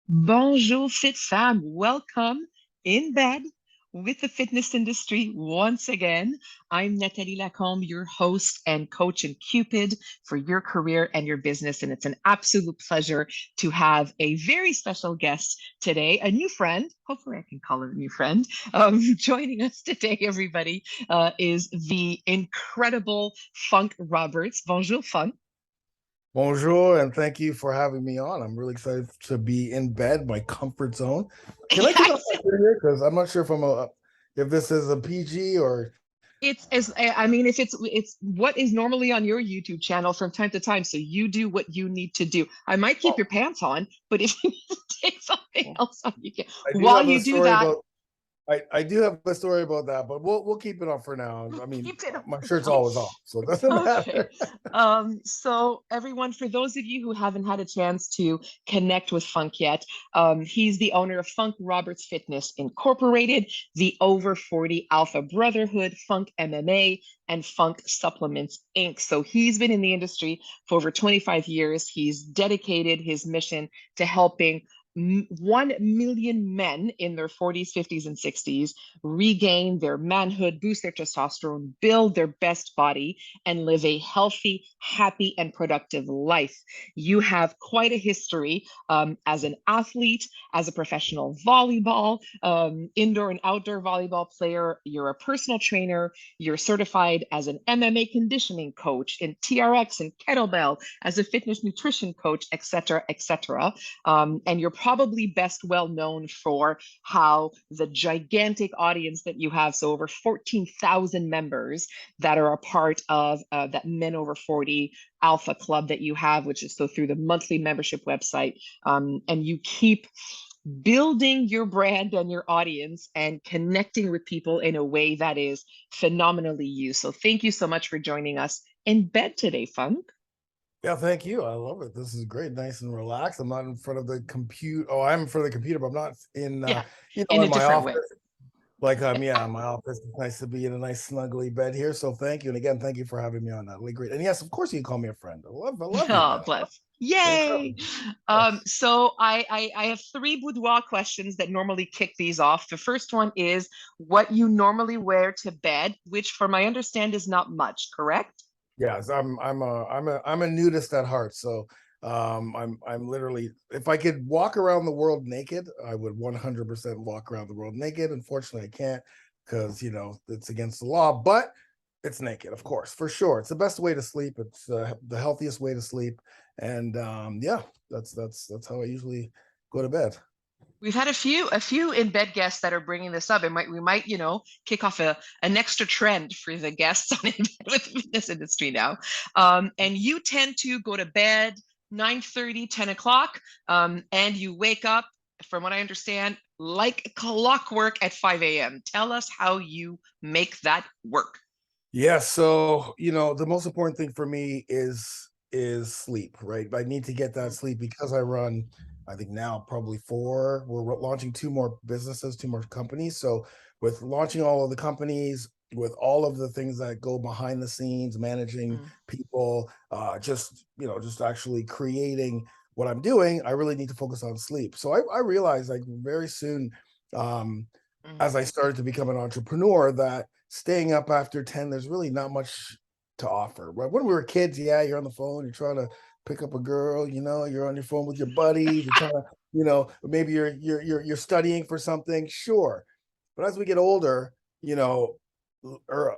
Bonjour, fit fam. Welcome in bed with the fitness industry once again. I'm Nathalie Lacombe, your host and coach in Cupid for your career and your business. And it's an absolute pleasure to have a very special guest today, a new friend. Hopefully, I can call her a new friend. Joining us today, everybody, is the incredible Funk Roberts. Bonjour, Funk. Bonjour, and thank you for having me on. I'm really excited to be in bed, my comfort zone. Can I take off my shirt here? Because I'm not sure if this is a PG or It's as I mean, if it's what is normally on your YouTube channel from time to time. So you do what you need to do. I might keep oh, your pants on, but if you need to take something well, else off, you can. I do While have a you do story that, about I do have a story about that, but we'll keep it on for now. I mean, keep it my on. shirt's always off, so it doesn't Okay. matter. So everyone, for those of you who haven't had a chance to connect with Funk yet, he's the owner of Funk Roberts Fitness Incorporated, the Over 40 Alpha Brotherhood, Funk MMA, and Funk Supplements Inc. So he's been in the industry for over 25 years. He's dedicated his mission to helping 1 million men in their 40s, 50s, and 60s regain their manhood, boost their testosterone, build their best body, and live a healthy, happy, and productive life. You have quite a history as an athlete, as a professional volleyball, indoor and outdoor volleyball player. You're a personal trainer. You're certified as an MMA conditioning coach in TRX and kettlebell, as a fitness nutrition coach, et cetera, et cetera. And you're probably best well known for how the gigantic audience that you have, so over 14,000 members that are a part of that Men Over 40 Alpha Club that you have, which is so through the monthly membership website. And you keep building your brand and your audience and connecting with people in a way that is phenomenally you. So thank you so much for joining us in bed today, Funk. Yeah, thank you. I love it. This is great, nice and relaxed. I'm not in front of the computer. Oh, I'm in front of the computer, but I'm not in Yeah, in a in my different way. office. Yeah, in my office. It's nice to be in a nice snuggly bed here. So thank you. And again, thank you for having me on, Natalie. Great. And yes, of course you can call me a friend. I love you, Oh, man. bless. You're Yay. incredible. Yes. So I have three boudoir questions that normally kick these off. The first one is what you normally wear to bed, which for my understand is not much, correct? Yes, I'm a nudist at heart. So I'm literally, if I could walk around the world naked, I would 100% walk around the world naked. Unfortunately, I can't because it's against the law, but it's naked, of course, for sure. It's the best way to sleep. It's the healthiest way to sleep. And yeah, that's how I usually go to bed. We've had a few in bed guests that are bringing this up. We might, kick off an extra trend for the guests on in bed with the fitness industry now. And you tend to go to bed 9:30, 10 o'clock, and you wake up, from what I understand, like clockwork at 5 a.m. Tell us how you make that work. Yeah, so the most important thing for me is sleep, right? I need to get that Mm, sleep because I run, I think now probably four. We're launching two more businesses, two more companies. So with launching all of the companies, with all of the things that go behind the scenes, managing mm, people, just actually creating what I'm doing, I really need to focus on sleep. So I realized like very soon, um, mm, as I started to become an entrepreneur, that staying up after 10, there's really not much to offer. When we were kids, yeah, you're on the phone, you're trying to pick up a girl, you're on your phone with your buddies, you're trying to, maybe you're studying for something, sure. But as we get older, you know,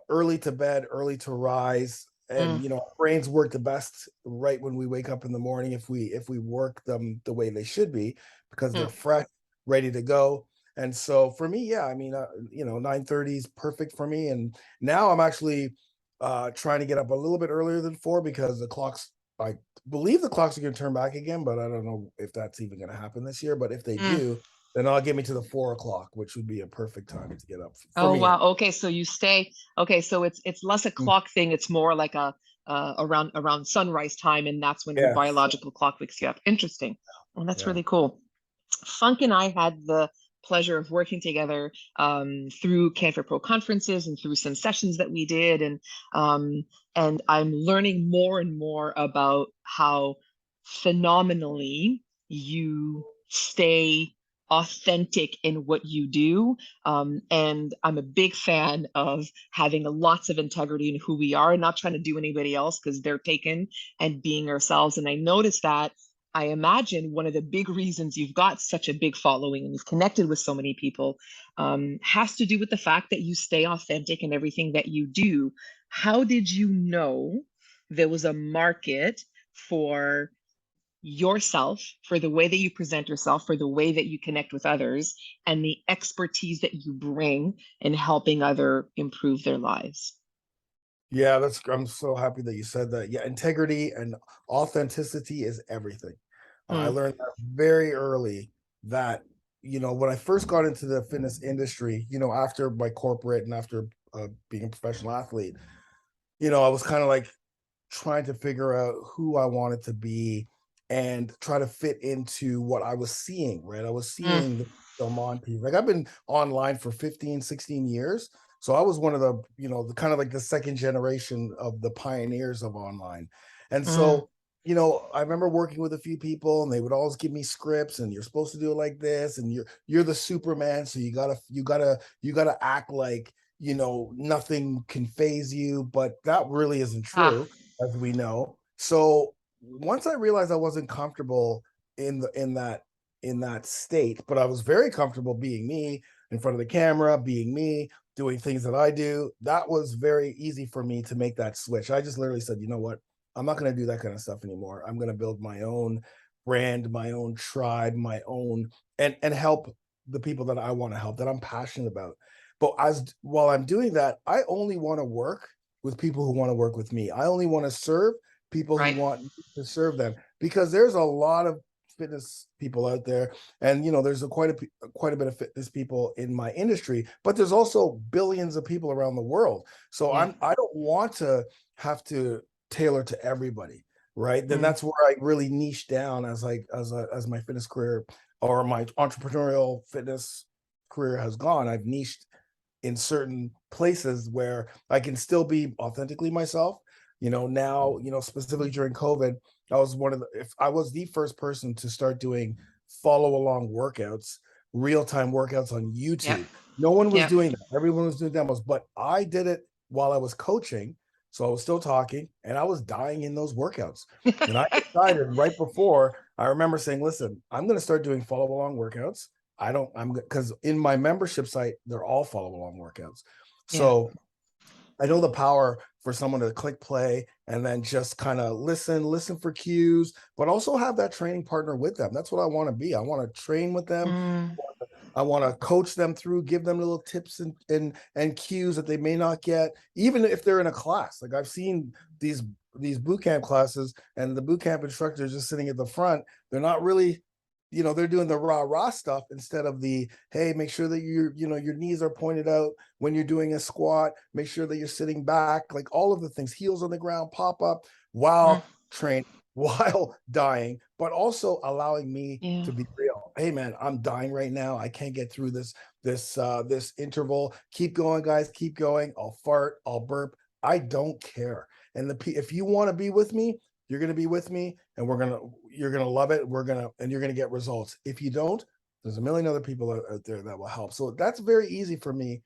early to bed, early to rise, and mm, our brains work the best right when we wake up in the morning if we work them the way they should be because they're mm. fresh, ready to go. And so for me, yeah, I mean, 9:30 is perfect for me. And now I'm actually trying to get up a little bit earlier than four because I believe the clocks are going to turn back again, but I don't know if that's even going to happen this year. But if they Mm. do, then I'll get me to the 4 o'clock, which would be a perfect time to get up for Oh me. wow. Okay, so you stay. Okay, so it's less a Mm, clock thing. It's more like a around sunrise time, and that's when your yes. biological clock wakes you up. Interesting. Well, that's Yeah. really cool. Funk and I had the pleasure of working together through Canfor Pro conferences and through some sessions that we did, and I'm learning more and more about how phenomenally you stay authentic in what you do. And I'm a big fan of having lots of integrity in who we are and not trying to do anybody else because they're taken, and being ourselves. And I noticed that, I imagine one of the big reasons you've got such a big following and you've connected with so many people has to do with the fact that you stay authentic in everything that you do. How did you know there was a market for yourself, for the way that you present yourself, for the way that you connect with others, and the expertise that you bring in helping other improve their lives? Yeah, I'm so happy that you said that. Yeah, integrity and authenticity is everything. I Mm, learned that very early that, when I first got into the fitness industry, after my corporate and after being a professional athlete, I was kind of like trying to figure out who I wanted to be and try to fit into what I was seeing, right? I was mm, seeing the film on TV. Like I've been online for 15, 16 years. So I was one of the kind of like the second generation of the pioneers of online. And mm. so, I remember working with a few people and they would always give me scripts and you're supposed to do it like this and you're the Superman. So you gotta act like, nothing can phase you, but that really isn't Ah, true, as we know. So once I realized I wasn't comfortable in that state, but I was very comfortable being me in front of the camera, being me, doing things that I do. That was very easy for me to make that switch. I just literally said, you know what? I'm not going to do that kind of stuff anymore. I'm going to build my own brand, my own tribe, my own and help the people that I want to help, that I'm passionate about. But as while I'm doing that, I only want to work with people who want to work with me. I only want to serve people who right. want me to serve them, because there's a lot of fitness people out there, and there's quite a bit of fitness people in my industry, but there's also billions of people around the world. So Yeah. I don't want to have to tailor to everybody, right? Then Mm, that's where I really niche down as my fitness career or my entrepreneurial fitness career has gone. I've niched in certain places where I can still be authentically myself. Now, specifically during COVID, if I was the first person to start doing follow along workouts, real time workouts on yep. YouTube. No one was Yep. doing that. Everyone was doing demos, but I did it while I was coaching. So I was still talking and I was dying in those workouts. And I decided right before, I remember saying, listen, I'm going to start doing follow along workouts. I'm because in my membership site, they're all follow along workouts. Yeah. So I know the power for someone to click play and then just kind of listen for cues, but also have that training partner with them. That's what I want to be. I want to train with them. Mm, I want to coach them through, give them little tips and cues that they may not get, even if they're in a class. Like I've seen these boot camp classes, and the boot camp instructor is just sitting at the front. They're not really, they're doing the rah stuff instead of the, hey, make sure that your knees are pointed out when you're doing a squat. Make sure that you're sitting back, like all of the things, heels on the ground, pop up mm, while training, while dying, but also allowing me yeah. to be real. Hey man, I'm dying right now. I can't get through this interval. Keep going, guys. Keep going. I'll fart. I'll burp. I don't care. And if you want to be with me, you're going to be with me, and you're going to love it. And you're going to get results. If you don't, there's a million other people out there that will help. So that's very easy for me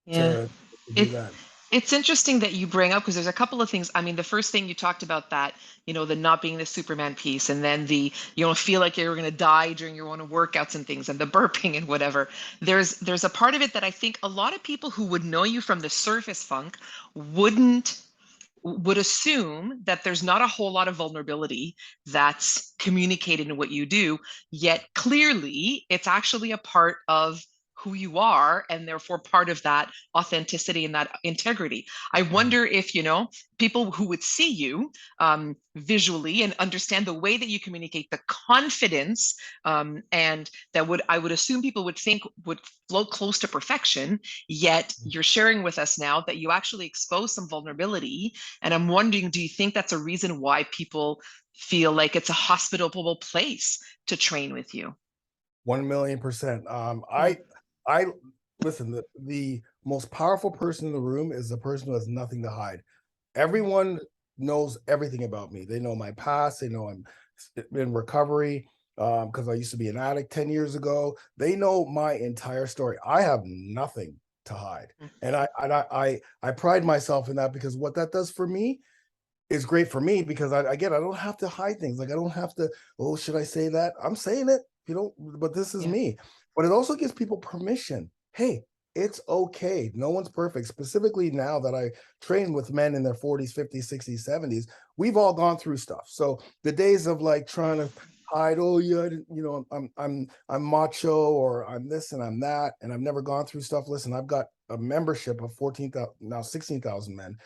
Yeah. to do It that. it's interesting that you bring up, because there's a couple of things. I mean, the first thing you talked about, that, the not being the Superman piece, and then the you don't feel like you're going to die during your own workouts and things, and the burping and whatever. There's a part of it that I think a lot of people who would know you from the surface, Funk, wouldn't would assume that there's not a whole lot of vulnerability that's communicated in what you do, yet clearly it's actually a part of who you are, and therefore part of that authenticity and that integrity. I wonder if, people who would see you visually and understand the way that you communicate, the confidence, and that I would assume people would think would float close to perfection, yet you're sharing with us now that you actually expose some vulnerability. And I'm wondering, do you think that's a reason why people feel like it's a hospitable place to train with you? 1,000,000%. Mm, I listen. The most powerful person in the room is the person who has nothing to hide. mm, Everyone knows everything about me. They know my past. They know I'm in recovery. because I used to be an addict 10 years ago. They know my entire story. I have nothing to hide. Mm. And I pride myself in that, because what that does for me is great for me, because I don't have to hide things. Like, I don't have to, oh, should I say that? I'm saying it, but this is Yeah. me. But it also gives people permission. Hey, it's okay. No one's perfect. Specifically now that I train with men in their 40s, 50s, 60s, 70s, we've all gone through stuff. So the days of like trying to hide, oh yeah, I'm macho, or I'm this and I'm that, and I've never gone through stuff. Listen, I've got a membership of 14,000, now 16,000 men,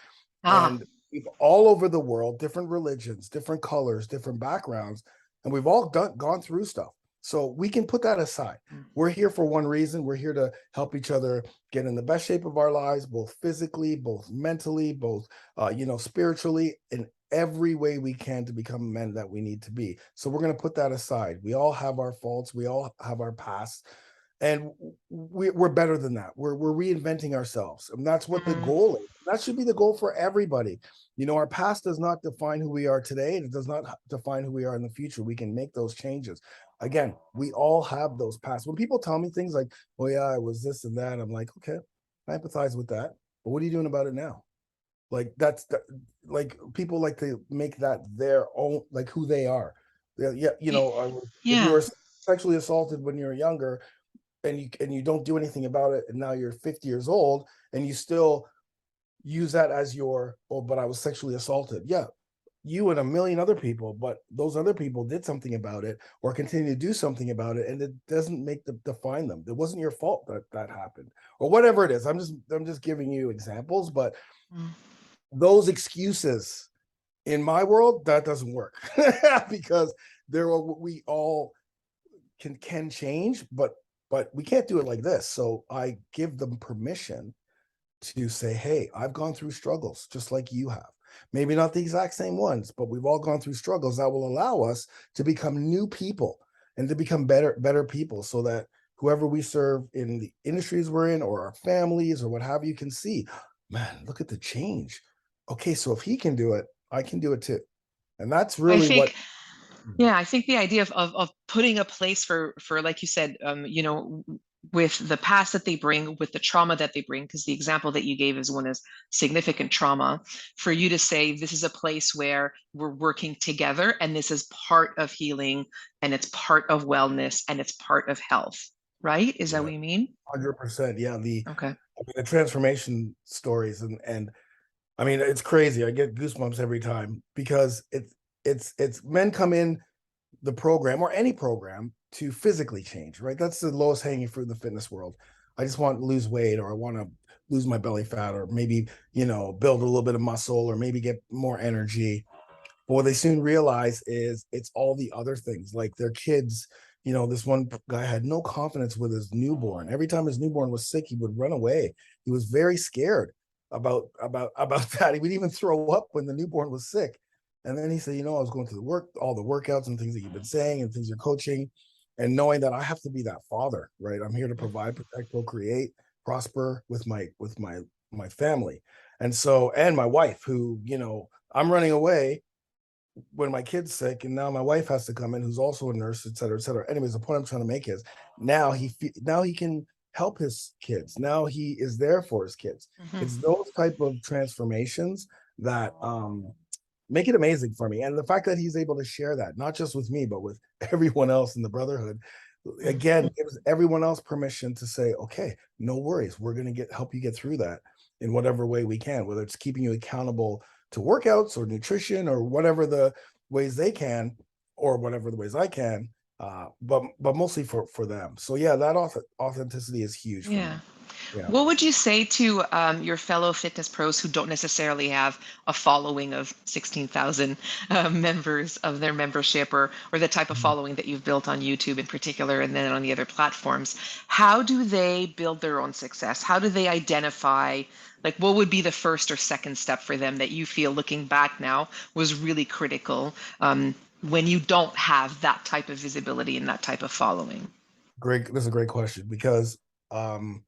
Ah, and people all over the world, different religions, different colors, different backgrounds, and we've all gone through stuff. So we can put that aside. mm, We're here for one reason. We're here to help each other get in the best shape of our lives, both physically, both mentally, both spiritually, in every way we can, to become men that we need to be. So we're going to put that aside. We all have our faults. We all have our past, and we're better than that. We're reinventing ourselves, and that's what the mm, goal is. That should be the goal for everybody. Our past does not define who we are today, and it does not define who we are in the future. We can make those changes. Again, we all have those past. When people tell me things like, oh yeah, I was this and that, I'm like, okay, I empathize with that, but what are you doing about it now? Like, like, people like to make that their own, like, who they are. Yeah, y- if you were yeah. sexually assaulted when you were younger, and you don't do anything about it, and now you're 50 years old, and you still use that as your, oh, but I was sexually assaulted. Yeah, you and a million other people, but those other people did something about it, or continue to do something about it, and it doesn't define them. It wasn't your fault that happened, or whatever it is. I'm just giving you examples, but Mm. those excuses, in my world, that doesn't work. Because we all can change, but we can't do it like this. So I give them permission to say, hey, I've gone through struggles just like you have. Maybe not the exact same ones, but we've all gone through struggles that will allow us to become new people, and to become better people, so that whoever we serve in the industries we're in, or our families, or what have you, can see, man, look at the change. Okay, so if he can do it, I can do it too. And that's I really what. think, yeah, I think the idea of putting a place for like you said, with the past that they bring, with the trauma that they bring, because the example that you gave is one is significant trauma, for you to say this is a place where we're working together and this is part of healing and it's part of wellness and it's part of health, right? Is that Yeah, what you mean? 100%. Yeah, Okay. the transformation stories, and I mean, it's crazy. I get goosebumps every time, because it's men come in the program, or any program, to physically change, right? That's the lowest hanging fruit in the fitness world. I just want to lose weight, or I want to lose my belly fat, or maybe, build a little bit of muscle, or maybe get more energy. But what they soon realize is it's all the other things, like their kids. This one guy had no confidence with his newborn. Every time his newborn was sick, he would run away. He was very scared about that. He would even throw up when the newborn was sick. And then he said, I was going through all the workouts and things that you've been saying and things you're coaching, and knowing that I have to be that father, right? I'm here to provide, protect, procreate, prosper with my family. And my wife, who, I'm running away when my kid's sick, and now my wife has to come in, who's also a nurse, et cetera, et cetera. Anyways, the point I'm trying to make is, now he can help his kids. Now he is there for his kids. It's Mhm. those type of transformations that make it amazing for me. And the fact that he's able to share that, not just with me, but with everyone else in the brotherhood, Mm. again, gives everyone else permission to say, okay, no worries. We're going to help you get through that in whatever way we can, whether it's keeping you accountable to workouts or nutrition, or whatever the ways they can, or whatever the ways I can. But mostly for them. So yeah, that authenticity is huge for me. Yeah. Yeah. What would you say to your fellow fitness pros who don't necessarily have a following of 16,000 members of their membership, or the type of Mhm. following that you've built on YouTube in particular and then on the other platforms? How do they build their own success? How do they identify, like, what would be the first or second step for them that you feel, looking back now, was really critical when you don't have that type of visibility and that type of following? Great. This is a great question, because um,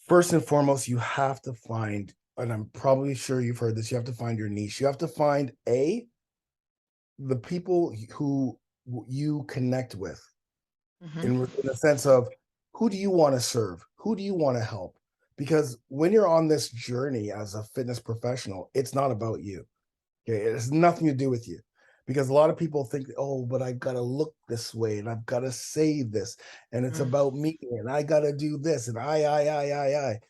first and foremost, you have to find, and I'm probably sure you've heard this, you have to find your niche. You have to find the people who you connect with, Mhm. in a sense of who do you want to serve? Who do you want to help? Because when you're on this journey as a fitness professional, it's not about you. Okay, it has nothing to do with you. Because a lot of people think, oh, but I've got to look this way and I've got to say this, and it's Mm. about me and I got to do this and I.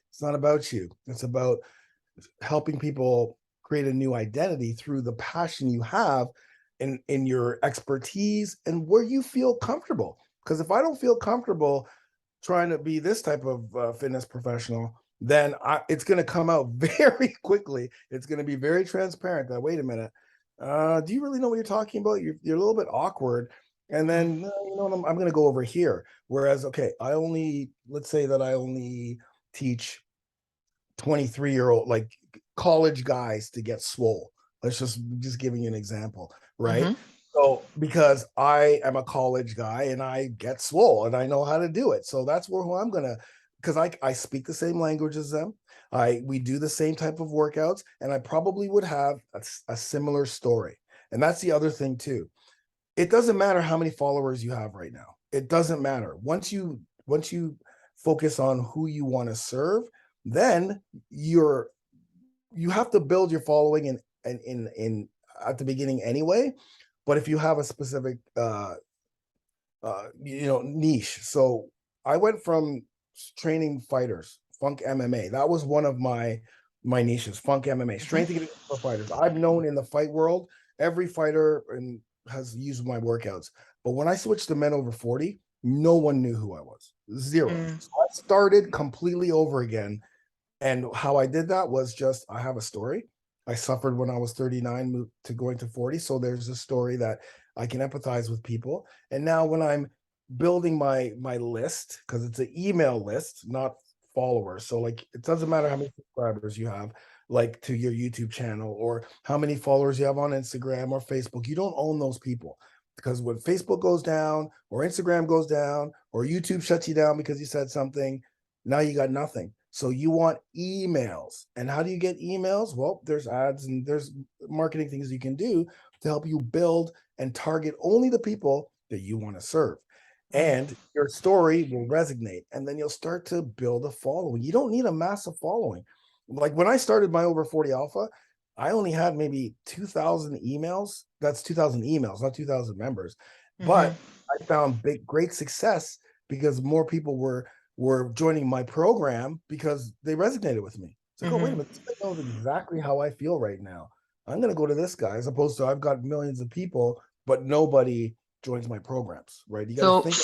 It's not about you. It's about helping people create a new identity through the passion you have in your expertise and where you feel comfortable. Because if I don't feel comfortable trying to be this type of fitness professional, then it's going to come out very quickly. It's going to be very transparent that, wait a minute, do you really know what you're talking about? You're a little bit awkward. And Mm. then, you know what, I'm going to go over here. Whereas, okay, let's say that I only teach 23-year-old, like college guys to get swole. Let's just giving you an example, right? Mhm. So because I am a college guy and I get swole and I know how to do it. So that's who I'm gonna, because I speak the same language as them. We do the same type of workouts, and I probably would have a similar story. And that's the other thing too. It doesn't matter how many followers you have right now. It doesn't matter. Once you focus on who you want to serve, then you're you have to build your following in at the beginning anyway. But if you have a specific niche, so I went from training fighters, Funk MMA. That was one of my niches, Funk MMA, Mhm. strength and conditioning for fighters. I've known in the fight world, every fighter has used my workouts. But when I switched to men over 40, no one knew who I was. Zero. Mm. So I started completely over again, and how I did that was just, I have a story. I suffered when I was 39, moved to going to 40. So there's a story that I can empathize with people. And now when I'm building my list, because it's an email list, not followers. So like it doesn't matter how many subscribers you have, like to your YouTube channel, or how many followers you have on Instagram or Facebook. You don't own those people. Because when Facebook goes down, or Instagram goes down, or YouTube shuts you down because you said something, now you got nothing. So you want emails. And how do you get emails? Well, there's ads and there's marketing things you can do to help you build and target only the people that you want to serve. Mm. And your story will resonate. And then you'll start to build a following. You don't need a massive following. Like when I started my over 40 alpha, I only had maybe 2,000 emails. That's 2,000 emails, not 2,000 members. Mhm. But I found great success because more people were joining my program because they resonated with me. It's like, oh, wait a Mhm. minute, this guy knows exactly how I feel right now. I'm going to go to this guy, as opposed to I've got millions of people, but nobody joins my programs, right? You got to So think.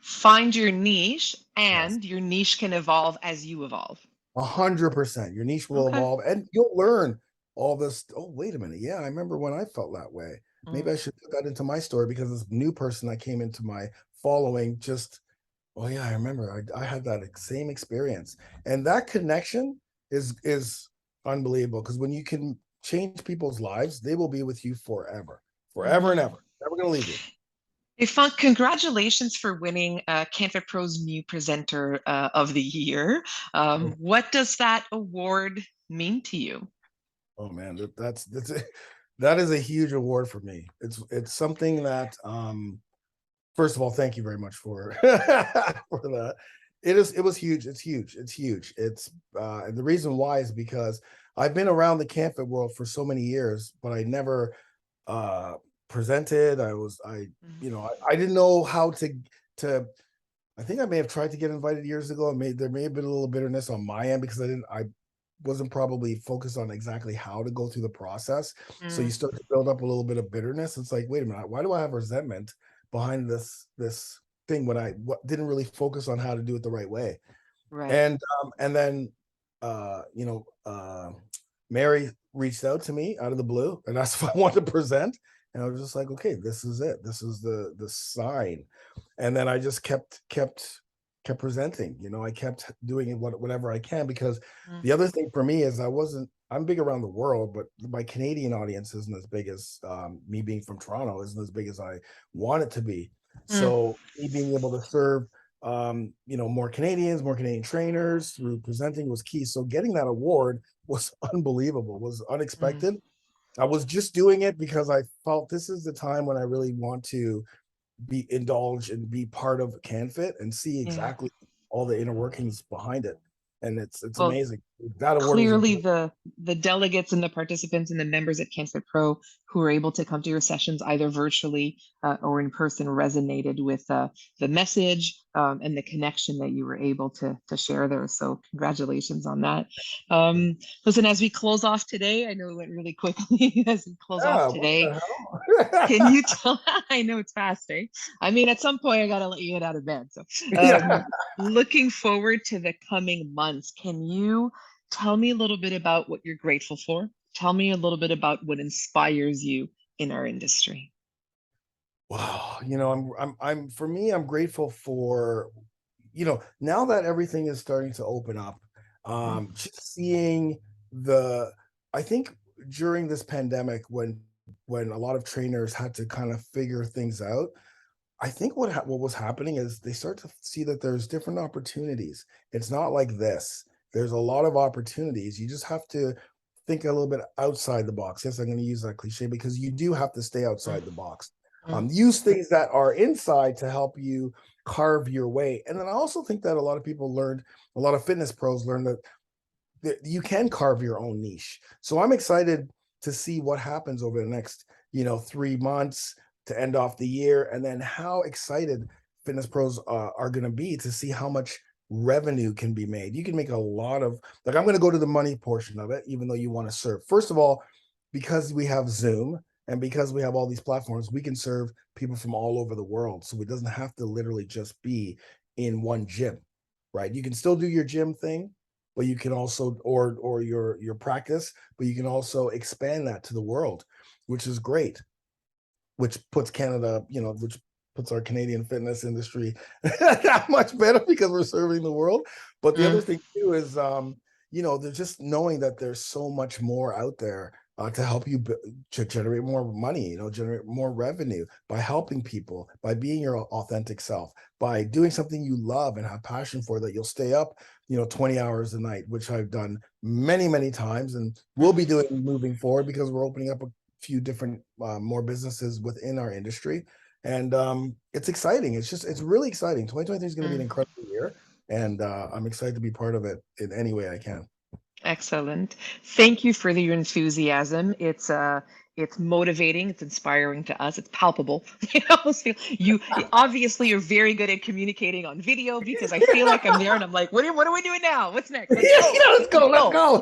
find your niche, Yes, and your niche can evolve as you evolve. 100%. Your niche will Okay. evolve, and you'll learn all this. Oh, wait a minute. Yeah, I remember when I felt that way. Maybe Mm. I should put that into my story, because this new person that came into my following just, oh yeah, I remember. I had that same experience, and that connection is unbelievable. Because when you can change people's lives, they will be with you forever, forever and Mhm. ever. Never gonna leave you. Hey, Funk, congratulations for winning CanFit Pro's New Presenter of the Year. What does that award mean to you? Oh man, that is a huge award for me. It's something that, first of all, thank you very much for for that. It was huge. It's huge. It's huge. And the reason why is because I've been around the CanFit world for so many years, but I never uh presented. I didn't know how to I think I may have tried to get invited years ago. There may have been a little bitterness on my end because I wasn't probably focused on exactly how to go through the process. So you Mm. start to build up a little bit of bitterness. It's like, wait a minute, why do I have resentment behind this thing when didn't really focus on how to do it the right way? Right. And then Mary reached out to me out of the blue and asked if I wanted to present. And I was just like, okay, this is it. This is the sign. And then I just kept presenting. I kept doing it whatever I can, because Mm. the other thing for me is I'm big around the world, but my Canadian audience isn't as big as, me being from Toronto isn't as big as I want it to be. Mm. So me being able to serve more Canadians, more Canadian trainers through presenting was key. So getting that award was unbelievable, was Mm. unexpected. I was just doing it because I felt this is the time when I really want to be indulge and be part of CanFit and see Yeah. exactly all the inner workings behind it. And it's Well, amazing. That award was clearly incredible. the delegates and the participants and the members at CanFit Pro who were able to come to your sessions either virtually or in person resonated with the message and the connection that you were able to share there. So congratulations on that. Listen, as we close off today, I know it went really quickly as we close off Yeah, what today. the hell? Can you tell? I know it's fast, eh? I mean, at some point, I gotta let you get out of bed. So, Yeah. looking forward to the coming months, can you tell me a little bit about what you're grateful for? Tell me a little bit about what inspires you in our industry. Wow, for me, I'm grateful for, now that everything is starting to open up, Mm, just seeing the, I think during this pandemic when a lot of trainers had to kind of figure things out, I think what was happening is they start to see that there's different opportunities. It's not like this. There's a lot of opportunities. You just have to think a little bit outside the box. Yes, I'm going to use that cliche because you do have to stay mm, outside the box. mm, Use things that are inside to help you carve your way. And then I also think that a lot of fitness pros learned that you can carve your own niche. So I'm excited to see what happens over the next, 3 months to end off the year, and then how excited fitness pros are going to be to see how much revenue can be made. You can make a lot of, like, I'm going to go to the money portion of it, even though you want to serve. First of all, because we have Zoom and because we have all these platforms, we can serve people from all over the world. So it doesn't have to literally just be in one gym, right? You can still do your gym thing, but you can also, or your practice, but you can also expand that to the world, which is great, which puts Canada, which puts our Canadian fitness industry that much better because we're serving the world. But the other mm, thing too is, they're just knowing that there's so much more out there to help you to generate more money, generate more revenue by helping people, by being your authentic self, by doing something you love and have passion for that you'll stay up, 20 hours a night, which I've done many, many times and will be mm, doing moving forward because we're opening up a few different more businesses within our industry, and it's exciting. It's really exciting. 2023 is going to be an mm. incredible year, and I'm excited to be part of it in any way I can. Excellent. Thank you for your enthusiasm. It's motivating, it's inspiring to us, it's palpable. You almost feel you obviously you're very good at communicating on video because I feel like I'm there and I'm like, what are we doing now? What's next? Let's Yeah, go. let's go, Let's let's go.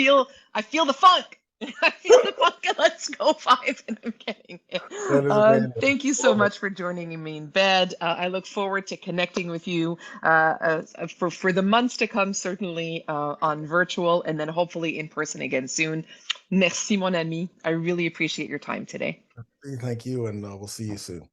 go. I feel the funk. I feel the funk. Let's go five. And I'm getting it. That is amazing. Thank you so Love it. much for joining me in bed. I look forward to connecting with you for the months to come, certainly on virtual and then hopefully in person again soon. Merci, mon ami. I really appreciate your time today. Thank you, and we'll see you soon.